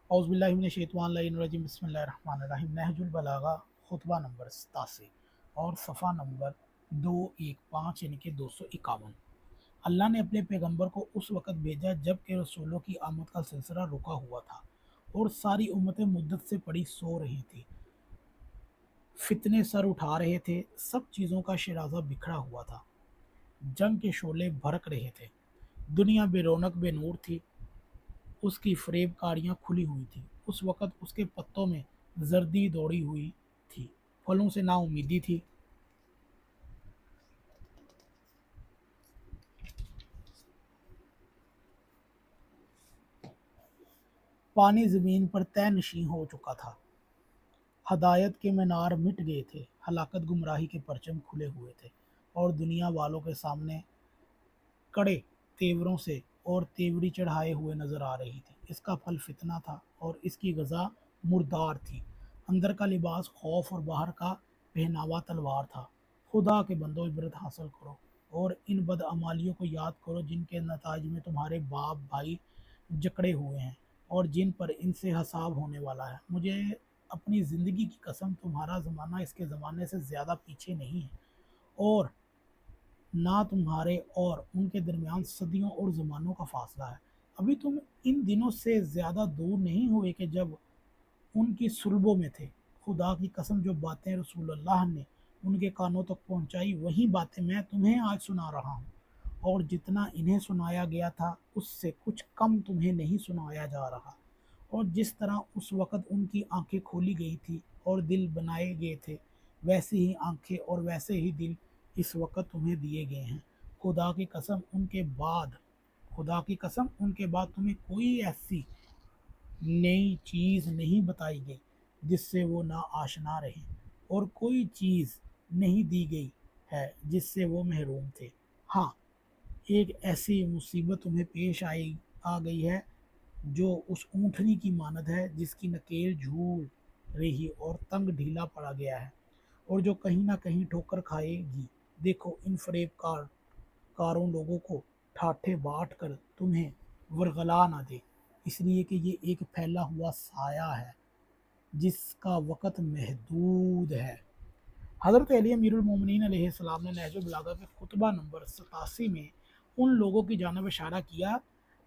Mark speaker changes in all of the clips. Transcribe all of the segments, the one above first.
Speaker 1: औज़ुबिल्लाहि बिस्मिल्लाहिर्रहमानिर्रहीम। नहजुल बलागा खुतबा नंबर 87 और सफ़ा नंबर 215 यानी कि 251। अल्लाह ने अपने पैगंबर को उस वक़्त भेजा जब कि रसूलों की आमद का सिलसिला रुका हुआ था और सारी उम्मतें मुद्दत से पड़ी सो रही थी। फितने सर उठा रहे थे, सब चीज़ों का शराज़ा बिखरा हुआ था, जंग के शोले भड़क रहे थे। दुनिया बेरौनक बेनूर थी, उसकी फ़रेबकारियाँ खुली हुई थीं। उस वक़्त उसके पत्तों में ज़र्दी दौड़ी हुई थी, फलों से नाउम्मीदी थी। पानी ज़मीन पर तहनशीं हो चुका था। हदायत के मीनार मिट गए थे, हलाकत गुमराही के परचम खुले हुए थे और दुनिया वालों के सामने कड़े तेवरों से और तेवरी चढ़ाए हुए नज़र आ रही थी। इसका फल फितना था और इसकी ग़ज़ा मुर्दार थी। अंदर का लिबास खौफ और बाहर का पहनावा तलवार था। खुदा के बंदो, इबरत हासिल करो और इन बदअमालियों को याद करो जिनके नताज में तुम्हारे बाप भाई जकड़े हुए हैं और जिन पर इनसे हिसाब होने वाला है। मुझे अपनी ज़िंदगी की कसम, तुम्हारा ज़माना इसके ज़माने से ज़्यादा पीछे नहीं है और ना तुम्हारे और उनके दरमियान सदियों और ज़मानों का फासला है। अभी तुम इन दिनों से ज़्यादा दूर नहीं हुए कि जब उनकी सुलबों में थे। खुदा की कसम, जो बातें रसूलुल्लाह ने उनके कानों तक पहुंचाई वही बातें मैं तुम्हें आज सुना रहा हूँ, और जितना इन्हें सुनाया गया था उससे कुछ कम तुम्हें नहीं सुनाया जा रहा। और जिस तरह उस वक़्त उनकी आंखें खोली गई थी और दिल बनाए गए थे, वैसी ही आंखें और वैसे ही दिल इस वक़्त तुम्हें दिए गए हैं। खुदा की कसम उनके बाद खुदा की कसम उनके बाद तुम्हें कोई ऐसी नई चीज़ नहीं बताई गई जिससे वो ना आशना रहे, और कोई चीज़ नहीं दी गई है जिससे वो महरूम थे। हाँ, एक ऐसी मुसीबत तुम्हें पेश आई आ गई है जो उस ऊँटनी की मानद है जिसकी नकेल झूल रही और तंग ढीला पड़ा गया है और जो कहीं न कहीं ठोकर खाएगी। देखो, इन कारों लोगों को ठाठे बाट कर तुम्हें वरगला ना दे, इसलिए कि ये एक फैला हुआ साया है जिसका वक़्त महदूद है। हज़रत अली अमीरुल मोमिनीन अलैहिस्सलाम ने नहजुल बलागा के खुतबा नंबर 87 में उन लोगों की जानब इशारा किया,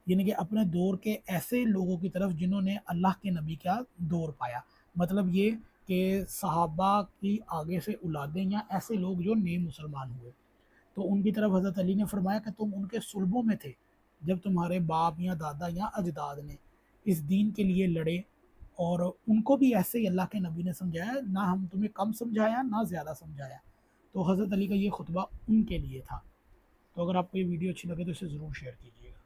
Speaker 1: यानी कि अपने दौर के ऐसे लोगों की तरफ जिन्होंने अल्लाह के नबी का दौर पाया। मतलब ये कि सहाबा की आगे से औलादें या ऐसे लोग जो नए मुसलमान हुए, तो उनकी तरफ हज़रत अली ने फरमाया कि तुम उनके सुलबों में थे जब तुम्हारे बाप या दादा या अजदाद ने इस दीन के लिए लड़े, और उनको भी ऐसे ही अल्लाह के नबी ने समझाया, ना हम तुम्हें कम समझाया ना ज़्यादा समझाया। तो हज़रत अली का ये खुतबा उनके लिए था। तो अगर आपको ये वीडियो अच्छी लगे तो इसे ज़रूर शेयर कीजिएगा।